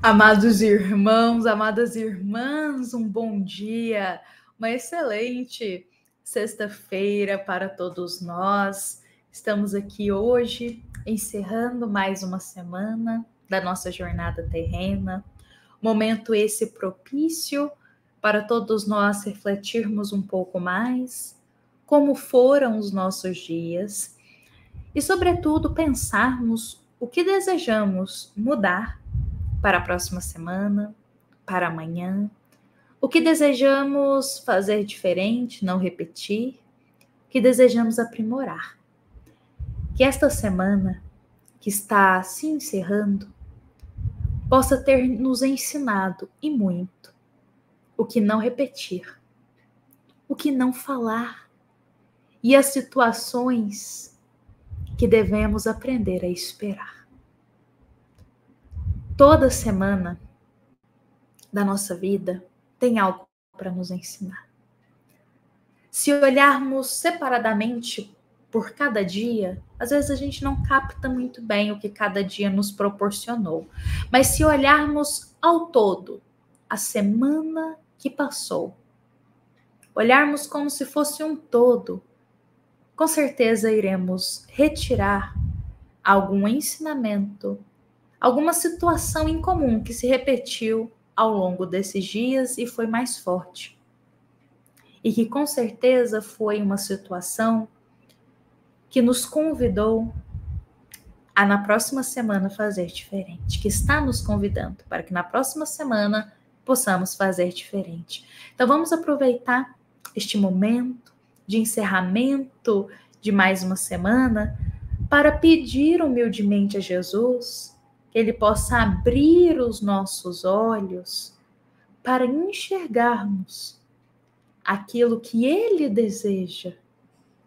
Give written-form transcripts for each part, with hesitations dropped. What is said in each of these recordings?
Amados irmãos, amadas irmãs, um bom dia, uma excelente sexta-feira para todos nós. Estamos aqui hoje encerrando mais uma semana da nossa jornada terrena. Momento esse propício para todos nós refletirmos um pouco mais como foram os nossos dias e, sobretudo, pensarmos o que desejamos mudar para a próxima semana, para amanhã, o que desejamos fazer diferente, não repetir, o que desejamos aprimorar. Que esta semana, que está se encerrando, possa ter nos ensinado, e muito, o que não repetir, o que não falar, e as situações que devemos aprender a esperar. Toda semana da nossa vida tem algo para nos ensinar. Se olharmos separadamente por cada dia, às vezes a gente não capta muito bem o que cada dia nos proporcionou. Mas se olharmos ao todo, a semana que passou, olharmos como se fosse um todo, com certeza iremos retirar algum ensinamento, alguma situação incomum que se repetiu ao longo desses dias e foi mais forte. E que com certeza foi uma situação que nos convidou a na próxima semana fazer diferente, que está nos convidando para que na próxima semana possamos fazer diferente. Então vamos aproveitar este momento de encerramento de mais uma semana para pedir humildemente a Jesus que Ele possa abrir os nossos olhos para enxergarmos aquilo que Ele deseja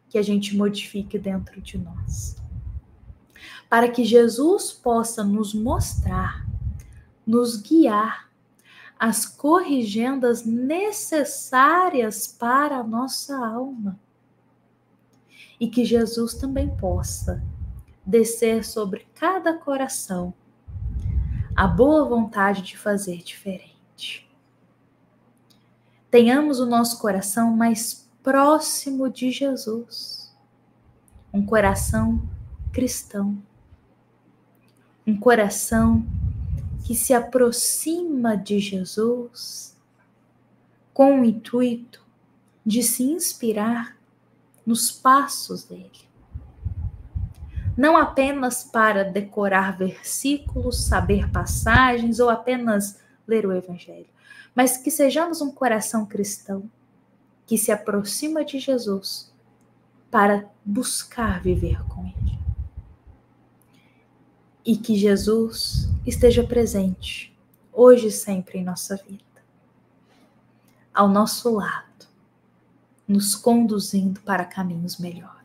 que a gente modifique dentro de nós. Para que Jesus possa nos mostrar, nos guiar as corrigendas necessárias para a nossa alma. E que Jesus também possa descer sobre cada coração a boa vontade de fazer diferente. Tenhamos o nosso coração mais próximo de Jesus. Um coração cristão. Um coração que se aproxima de Jesus com o intuito de se inspirar nos passos dele. Não apenas para decorar versículos, saber passagens ou apenas ler o Evangelho, mas que sejamos um coração cristão que se aproxima de Jesus para buscar viver com Ele. E que Jesus esteja presente, hoje e sempre em nossa vida, ao nosso lado, nos conduzindo para caminhos melhores.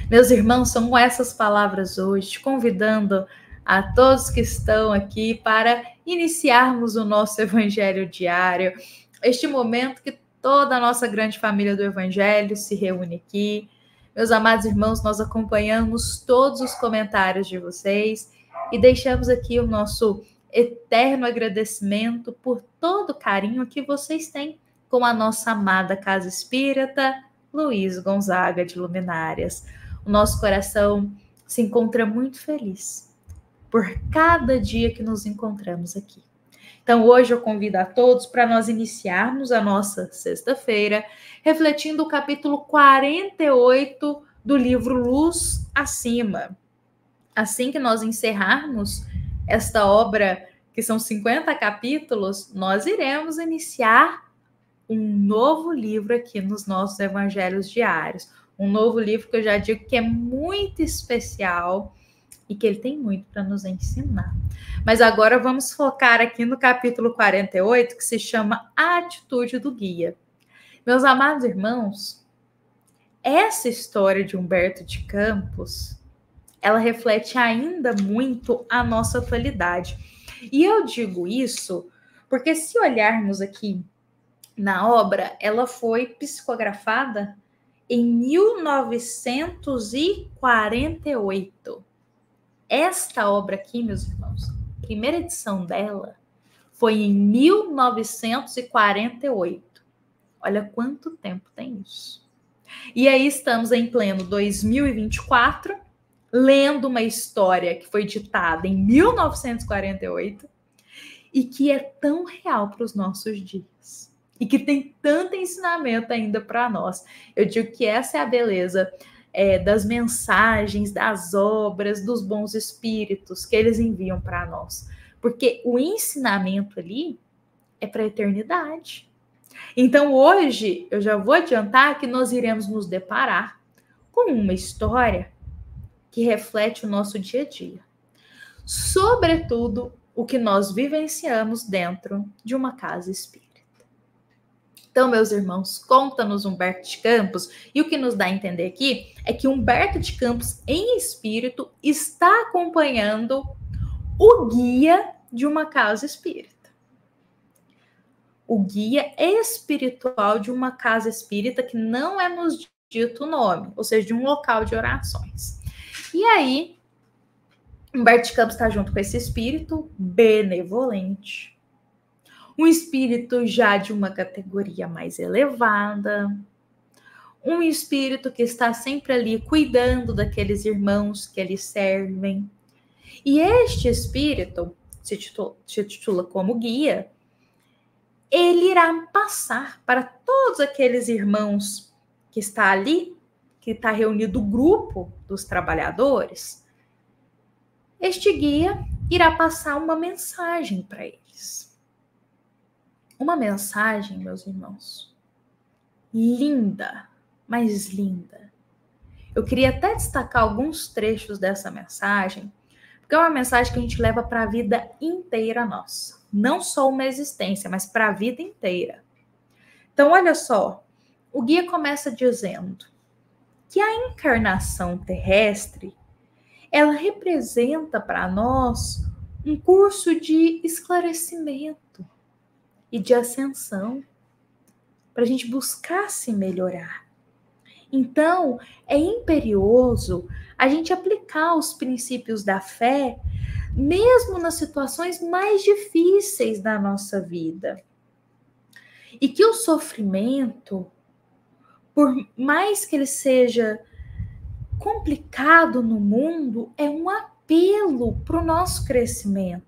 Meus irmãos, são essas palavras hoje, te convidando a todos que estão aqui para iniciarmos o nosso Evangelho diário, este momento que toda a nossa grande família do Evangelho se reúne aqui. Meus amados irmãos, nós acompanhamos todos os comentários de vocês e deixamos aqui o nosso eterno agradecimento por todo o carinho que vocês têm com a nossa amada Casa Espírita Luiz Gonzaga de Luminárias. O nosso coração se encontra muito feliz por cada dia que nos encontramos aqui. Então, hoje eu convido a todos para nós iniciarmos a nossa sexta-feira refletindo o capítulo 48 do livro Luz Acima. Assim que nós encerrarmos esta obra, que são 50 capítulos, nós iremos iniciar um novo livro aqui nos nossos evangelhos diários. Um novo livro que eu já digo que é muito especial e que ele tem muito para nos ensinar. Mas agora vamos focar aqui no capítulo 48, que se chama A Atitude do Guia. Meus amados irmãos, essa história de Humberto de Campos, ela reflete ainda muito a nossa atualidade. E eu digo isso porque se olharmos aqui na obra, ela foi psicografada em 1948. Esta obra aqui, meus irmãos, primeira edição dela foi em 1948. Olha quanto tempo tem isso. E aí estamos em pleno 2024, lendo uma história que foi ditada em 1948 e que é tão real para os nossos dias. E que tem tanto ensinamento ainda para nós. Eu digo que essa é a beleza das mensagens, das obras, dos bons espíritos que eles enviam para nós. Porque o ensinamento ali é para a eternidade. Então, hoje, eu já vou adiantar que nós iremos nos deparar com uma história que reflete o nosso dia a dia. Sobretudo, o que nós vivenciamos dentro de uma casa espírita. Então, meus irmãos, conta-nos Humberto de Campos, e o que nos dá a entender aqui é que Humberto de Campos, em espírito, está acompanhando o guia de uma casa espírita. O guia espiritual de uma casa espírita que não é nos dito o nome, ou seja, de um local de orações. E aí, Humberto de Campos está junto com esse espírito benevolente, um espírito já de uma categoria mais elevada, um espírito que está sempre ali cuidando daqueles irmãos que lhe servem. E este espírito, se titula como guia, ele irá passar para todos aqueles irmãos que está ali, que está reunido o grupo dos trabalhadores. Este guia irá passar uma mensagem para eles. Uma mensagem, meus irmãos, linda, mas linda. Eu queria até destacar alguns trechos dessa mensagem, porque é uma mensagem que a gente leva para a vida inteira nossa. Não só uma existência, mas para a vida inteira. Então, olha só, o guia começa dizendo que a encarnação terrestre, ela representa para nós um curso de esclarecimento e de ascensão, para a gente buscar se melhorar. Então, é imperioso a gente aplicar os princípios da fé, mesmo nas situações mais difíceis da nossa vida. E que o sofrimento, por mais que ele seja complicado no mundo, é um apelo para o nosso crescimento.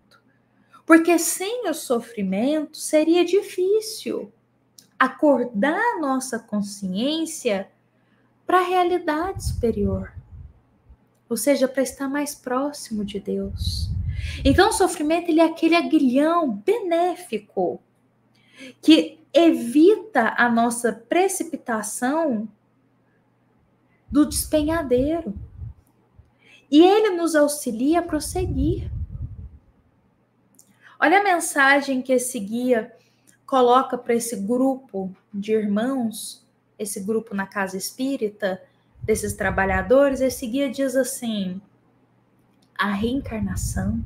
Porque sem o sofrimento seria difícil acordar a nossa consciência para a realidade superior, ou seja, para estar mais próximo de Deus. Então, o sofrimento ele é aquele aguilhão benéfico que evita a nossa precipitação do despenhadeiro. E ele nos auxilia a prosseguir. Olha a mensagem que esse guia coloca para esse grupo de irmãos, esse grupo na casa espírita, desses trabalhadores. Esse guia diz assim: a reencarnação,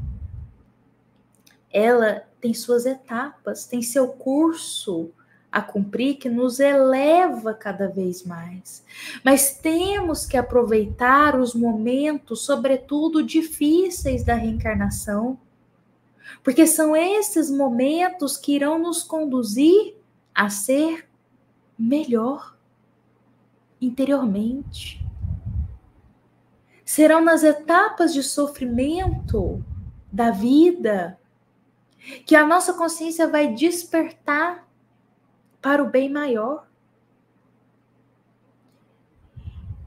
ela tem suas etapas, tem seu curso a cumprir que nos eleva cada vez mais. Mas temos que aproveitar os momentos, sobretudo difíceis da reencarnação, porque são esses momentos que irão nos conduzir a ser melhor interiormente. Serão nas etapas de sofrimento da vida que a nossa consciência vai despertar para o bem maior.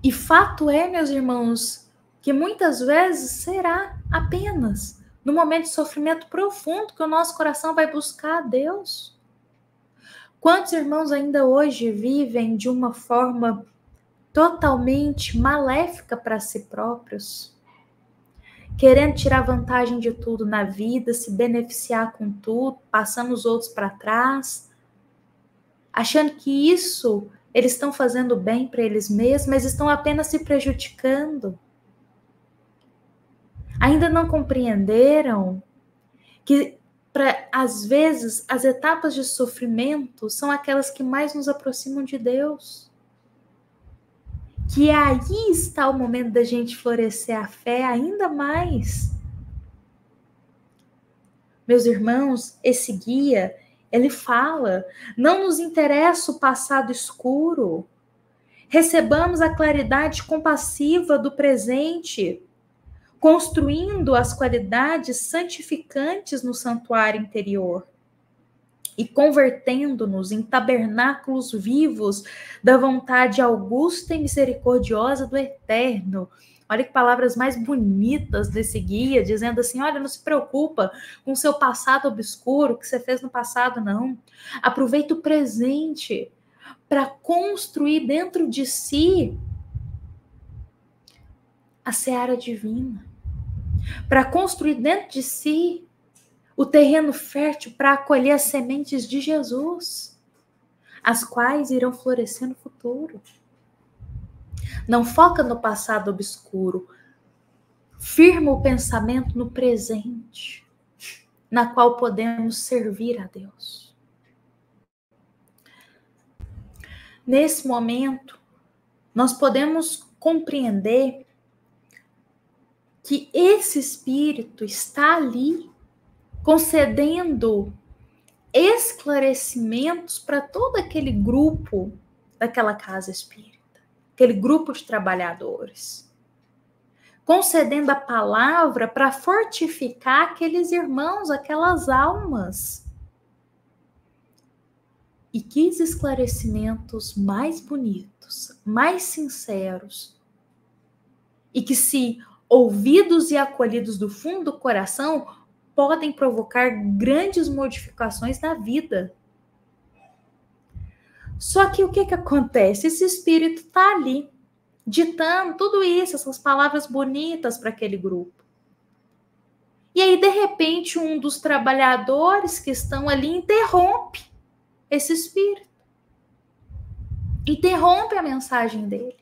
E fato é, meus irmãos, que muitas vezes será apenas no momento de sofrimento profundo que o nosso coração vai buscar a Deus. Quantos irmãos ainda hoje vivem de uma forma totalmente maléfica para si próprios, querendo tirar vantagem de tudo na vida, se beneficiar com tudo, passando os outros para trás, achando que isso eles estão fazendo bem para eles mesmos, mas estão apenas se prejudicando. Ainda não compreenderam que, às vezes, as etapas de sofrimento são aquelas que mais nos aproximam de Deus. Que aí está o momento da gente florescer a fé ainda mais. Meus irmãos, esse guia, ele fala, não nos interessa o passado escuro. Recebamos a claridade compassiva do presente, construindo as qualidades santificantes no santuário interior e convertendo-nos em tabernáculos vivos da vontade augusta e misericordiosa do Eterno. Olha que palavras mais bonitas desse guia, dizendo assim, olha, não se preocupa com o seu passado obscuro, o que você fez no passado, não. Aproveita o presente para construir dentro de si a seara divina, para construir dentro de si o terreno fértil para acolher as sementes de Jesus, as quais irão florescer no futuro. Não foca no passado obscuro, firma o pensamento no presente, na qual podemos servir a Deus. Nesse momento, nós podemos compreender que esse Espírito está ali, concedendo esclarecimentos para todo aquele grupo daquela casa espírita, aquele grupo de trabalhadores, concedendo a palavra para fortificar aqueles irmãos, aquelas almas. E que esclarecimentos mais bonitos, mais sinceros, e que, se ouvidos e acolhidos do fundo do coração, podem provocar grandes modificações na vida. Só que o que acontece? Esse espírito está ali, ditando tudo isso, essas palavras bonitas para aquele grupo. E aí, de repente, um dos trabalhadores que estão ali interrompe esse espírito. Interrompe a mensagem dele.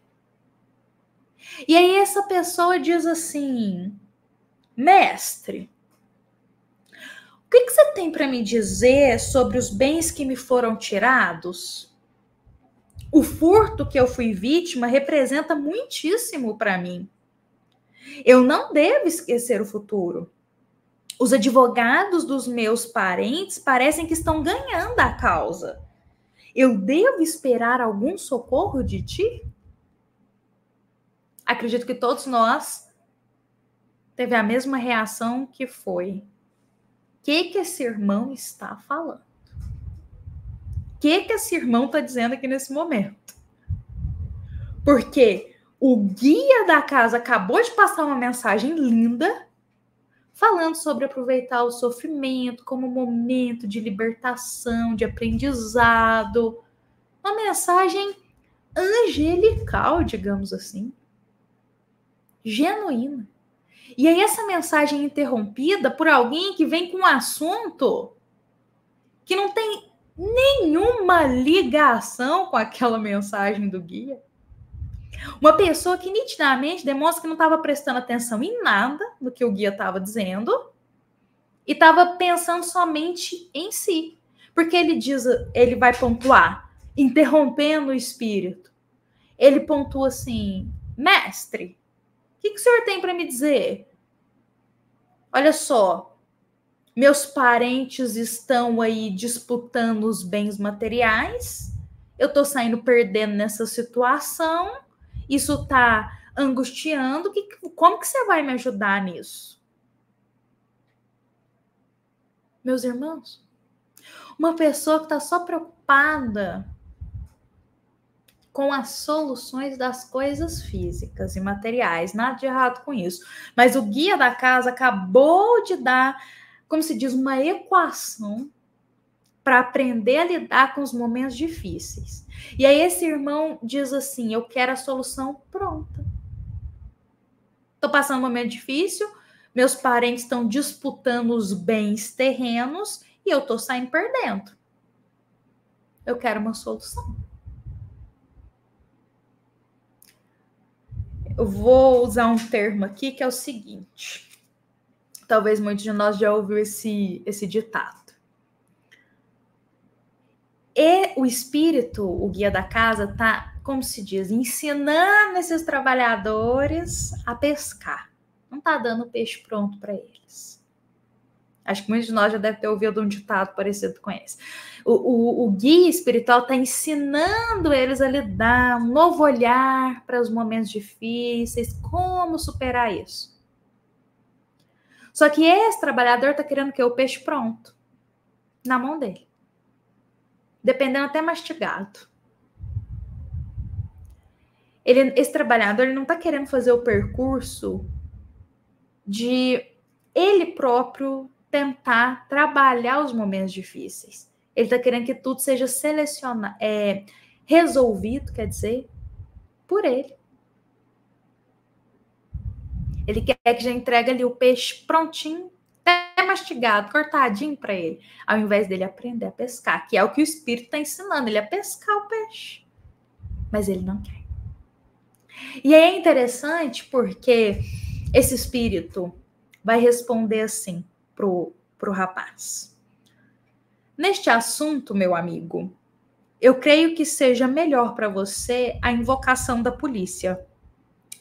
E aí essa pessoa diz assim, mestre, o que você tem para me dizer sobre os bens que me foram tirados? O furto que eu fui vítima representa muitíssimo para mim. Eu não devo esquecer o futuro. Os advogados dos meus parentes parecem que estão ganhando a causa. Eu devo esperar algum socorro de ti? Acredito que todos nós teve a mesma reação, que foi: o que esse irmão está falando? O que esse irmão está dizendo aqui nesse momento? Porque o guia da casa acabou de passar uma mensagem linda, falando sobre aproveitar o sofrimento como momento de libertação, de aprendizado. Uma mensagem angelical, digamos assim. Genuína. E aí essa mensagem é interrompida por alguém que vem com um assunto que não tem nenhuma ligação com aquela mensagem do guia. Uma pessoa que nitidamente demonstra que não estava prestando atenção em nada do que o guia estava dizendo e estava pensando somente em si. Porque ele vai pontuar, interrompendo o espírito. Ele pontua assim, mestre, o que o senhor tem para me dizer? Olha só, meus parentes estão aí disputando os bens materiais, eu estou saindo perdendo nessa situação, isso está angustiando, como que você vai me ajudar nisso? Meus irmãos, uma pessoa que está só preocupada com as soluções das coisas físicas e materiais, nada de errado com isso. Mas o guia da casa acabou de dar, como se diz, uma equação para aprender a lidar com os momentos difíceis. E aí esse irmão diz assim, eu quero a solução pronta. Estou passando um momento difícil, meus parentes estão disputando os bens terrenos e eu estou saindo perdendo. Eu quero uma solução. Eu vou usar um termo aqui que é o seguinte. Talvez muitos de nós já ouviram esse ditado. E o espírito, o guia da casa, está, como se diz, ensinando esses trabalhadores a pescar. Não está dando peixe pronto para eles. Acho que muitos de nós já devem ter ouvido um ditado parecido com esse. O guia espiritual está ensinando eles a lidar, um novo olhar para os momentos difíceis, como superar isso. Só que esse trabalhador está querendo que o peixe pronto, na mão dele. Dependendo até mastigado. Esse trabalhador ele não está querendo fazer o percurso de ele próprio tentar trabalhar os momentos difíceis. Ele está querendo que tudo seja resolvido, quer dizer, por ele. Ele quer que já entregue ali o peixe prontinho, até mastigado, cortadinho para ele, ao invés dele aprender a pescar, que é o que o Espírito está ensinando, ele a pescar o peixe. Mas ele não quer. E aí é interessante porque esse Espírito vai responder assim pro rapaz. Neste assunto, meu amigo, eu creio que seja melhor para você a invocação da polícia.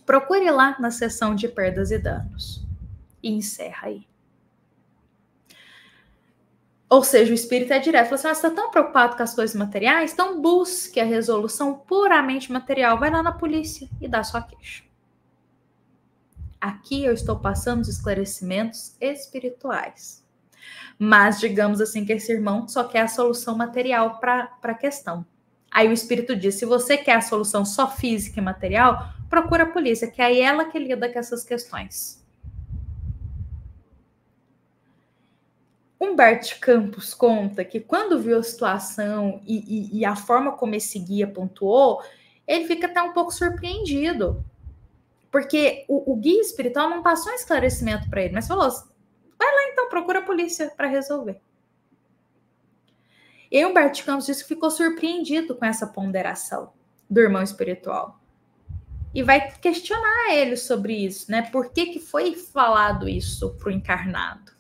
Procure lá na seção de perdas e danos. E encerra aí. Ou seja, o Espírito é direto. Fala assim, você está tão preocupado com as coisas materiais? Então busque a resolução puramente material. Vai lá na polícia e dá sua queixa. Aqui eu estou passando os esclarecimentos espirituais. Mas digamos assim que esse irmão só quer a solução material para a questão. Aí o Espírito diz, se você quer a solução só física e material, procura a polícia, que aí é ela que lida com essas questões. Humberto Campos conta que quando viu a situação e a forma como esse guia pontuou, ele fica até um pouco surpreendido. Porque o guia espiritual não passou um esclarecimento para ele, mas falou, vai lá então, procura a polícia para resolver. E Humberto Campos disse que ficou surpreendido com essa ponderação do irmão espiritual. E vai questionar ele sobre isso, né? Por que foi falado isso para o encarnado?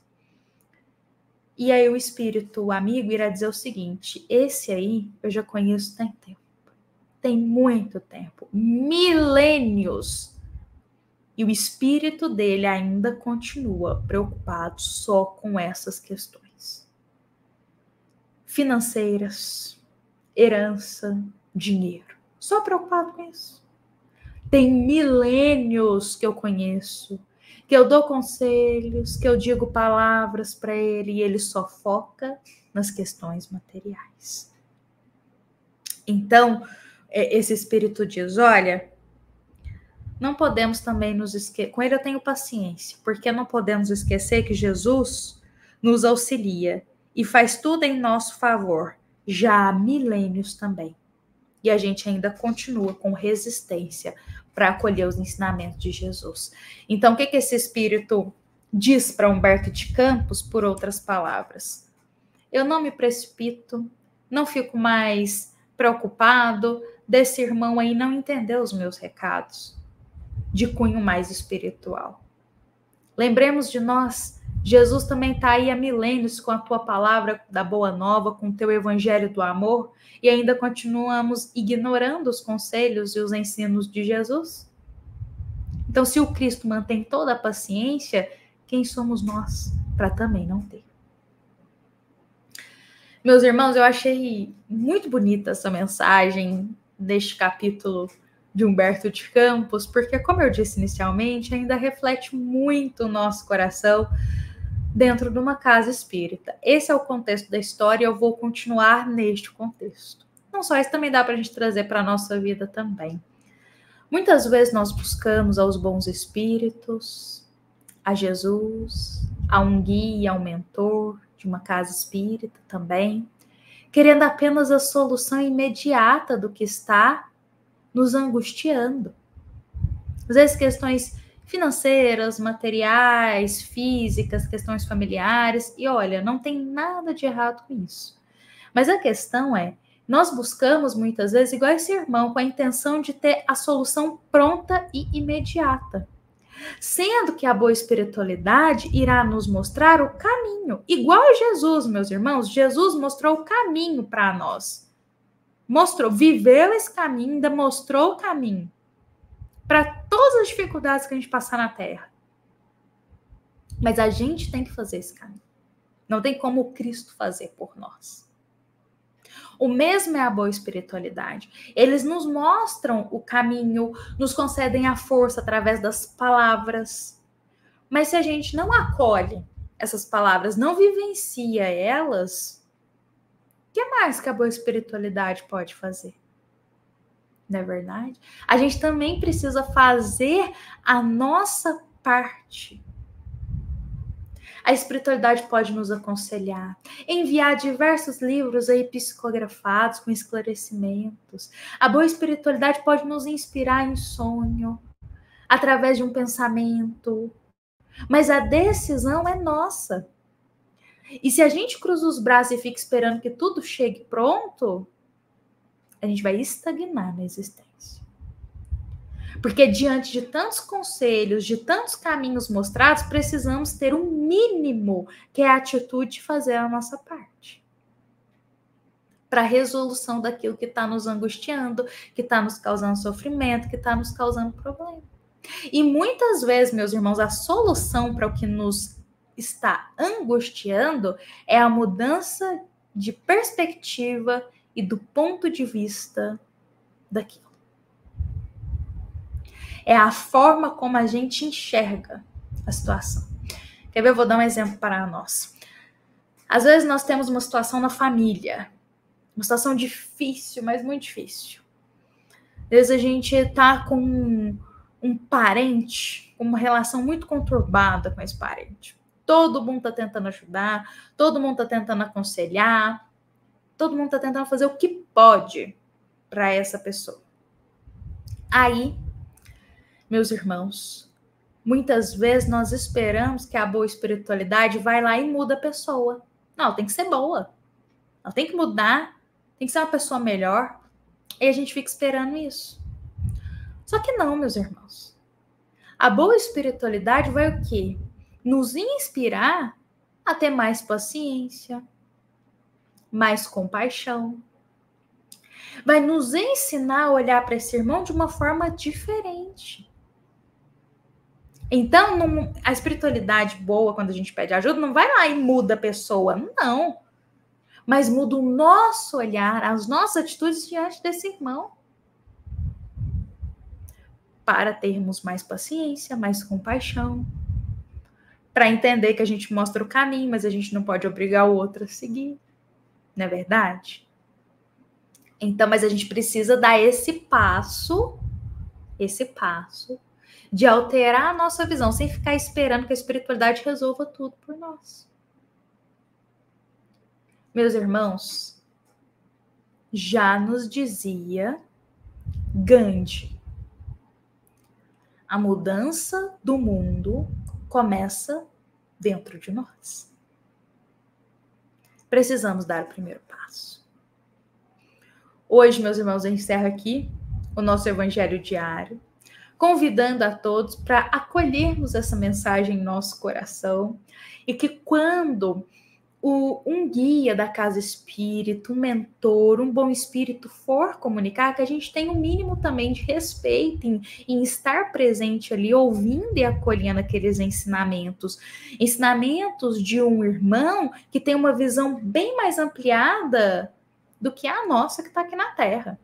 E aí o espírito amigo irá dizer o seguinte, esse aí eu já conheço tem tempo. Tem muito tempo. Milênios. E o espírito dele ainda continua preocupado só com essas questões. Financeiras, herança, dinheiro. Só preocupado com isso. Tem milênios que eu conheço, que eu dou conselhos, que eu digo palavras para ele e ele só foca nas questões materiais. Então, esse espírito diz, olha, não podemos também nos esquecer, com ele eu tenho paciência, porque não podemos esquecer que Jesus nos auxilia e faz tudo em nosso favor, já há milênios também. E a gente ainda continua com resistência para acolher os ensinamentos de Jesus. Então, o que esse espírito diz para Humberto de Campos, por outras palavras? Eu não me precipito, não fico mais preocupado desse irmão aí não entender os meus recados de cunho mais espiritual. Lembremos de nós, Jesus também está aí há milênios com a tua palavra da boa nova, com o teu evangelho do amor, e ainda continuamos ignorando os conselhos e os ensinos de Jesus? Então, se o Cristo mantém toda a paciência, quem somos nós para também não ter? Meus irmãos, eu achei muito bonita essa mensagem deste capítulo de Humberto de Campos, porque, como eu disse inicialmente, ainda reflete muito o nosso coração dentro de uma casa espírita. Esse é o contexto da história e eu vou continuar neste contexto. Não só isso, também dá para a gente trazer para a nossa vida também. Muitas vezes nós buscamos aos bons espíritos, a Jesus, a um guia, a um mentor de uma casa espírita também, querendo apenas a solução imediata do que está nos angustiando. Às vezes questões financeiras, materiais, físicas, questões familiares, e olha, não tem nada de errado com isso. Mas a questão é, nós buscamos muitas vezes, igual esse irmão, com a intenção de ter a solução pronta e imediata. Sendo que a boa espiritualidade irá nos mostrar o caminho. Igual a Jesus, meus irmãos, Jesus mostrou o caminho para nós. Mostrou, viveu esse caminho, ainda mostrou o caminho para todas as dificuldades que a gente passar na Terra. Mas a gente tem que fazer esse caminho. Não tem como o Cristo fazer por nós. O mesmo é a boa espiritualidade. Eles nos mostram o caminho, nos concedem a força através das palavras. Mas se a gente não acolhe essas palavras, não vivencia elas, o que mais que a boa espiritualidade pode fazer? Não é verdade? A gente também precisa fazer a nossa parte. A espiritualidade pode nos aconselhar, enviar diversos livros aí psicografados com esclarecimentos. A boa espiritualidade pode nos inspirar em sonho, através de um pensamento. Mas a decisão é nossa. E se a gente cruza os braços e fica esperando que tudo chegue pronto, a gente vai estagnar na existência. Porque diante de tantos conselhos, de tantos caminhos mostrados, precisamos ter um mínimo, que é a atitude de fazer a nossa parte. Para a resolução daquilo que está nos angustiando, que está nos causando sofrimento, que está nos causando problema. E muitas vezes, meus irmãos, a solução para o que nos está angustiando é a mudança de perspectiva e do ponto de vista daquilo. É a forma como a gente enxerga a situação. Quer ver? Eu vou dar um exemplo para nós. Às vezes nós temos uma situação na família, uma situação difícil, mas muito difícil. Às vezes a gente está com um parente, com uma relação muito conturbada com esse parente. Todo mundo está tentando ajudar, todo mundo está tentando aconselhar, todo mundo está tentando fazer o que pode para essa pessoa. Aí, meus irmãos, muitas vezes nós esperamos que a boa espiritualidade vai lá e muda a pessoa. Não, ela tem que ser boa. Ela tem que mudar, tem que ser uma pessoa melhor. E a gente fica esperando isso. Só que não, meus irmãos. A boa espiritualidade vai o quê? Nos inspirar a ter mais paciência, mais compaixão. Vai nos ensinar a olhar para esse irmão de uma forma diferente. Então, a espiritualidade boa, quando a gente pede ajuda, não vai lá e muda a pessoa, não. Mas muda o nosso olhar, as nossas atitudes diante desse irmão. Para termos mais paciência, mais compaixão. Para entender que a gente mostra o caminho, mas a gente não pode obrigar o outro a seguir. Não é verdade? Então, mas a gente precisa dar esse passo de alterar a nossa visão, sem ficar esperando que a espiritualidade resolva tudo por nós. Meus irmãos, já nos dizia Gandhi, a mudança do mundo começa dentro de nós. Precisamos dar o primeiro passo. Hoje, meus irmãos, eu encerro aqui o nosso Evangelho Diário, convidando a todos para acolhermos essa mensagem em nosso coração e que quando um guia da casa espírita, um mentor, um bom espírito for comunicar, que a gente tenha um mínimo também de respeito em estar presente ali, ouvindo e acolhendo aqueles ensinamentos de um irmão que tem uma visão bem mais ampliada do que a nossa que está aqui na Terra.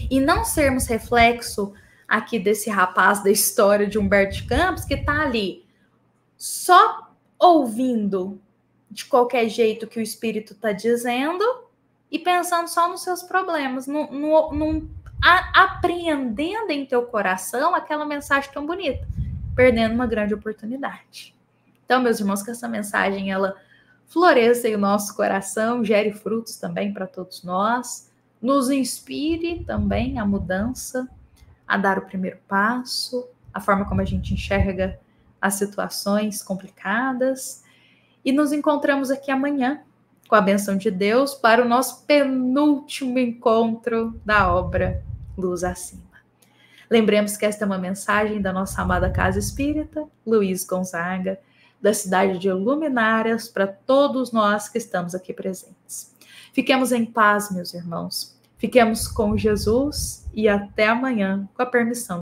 E não sermos reflexo aqui desse rapaz da história de Humberto de Campos, que está ali só ouvindo de qualquer jeito que o espírito está dizendo e pensando só nos seus problemas, apreendendo em teu coração aquela mensagem tão bonita, perdendo uma grande oportunidade. Então, meus irmãos, que essa mensagem ela floresça em nosso coração, gere frutos também para todos nós, nos inspire também a mudança, a dar o primeiro passo, a forma como a gente enxerga as situações complicadas. E nos encontramos aqui amanhã, com a bênção de Deus, para o nosso penúltimo encontro da obra Luz Acima. Lembremos que esta é uma mensagem da nossa amada Casa Espírita, Luiz Gonzaga, da cidade de Luminárias, para todos nós que estamos aqui presentes. Fiquemos em paz, meus irmãos. Fiquemos com Jesus e até amanhã, com a permissão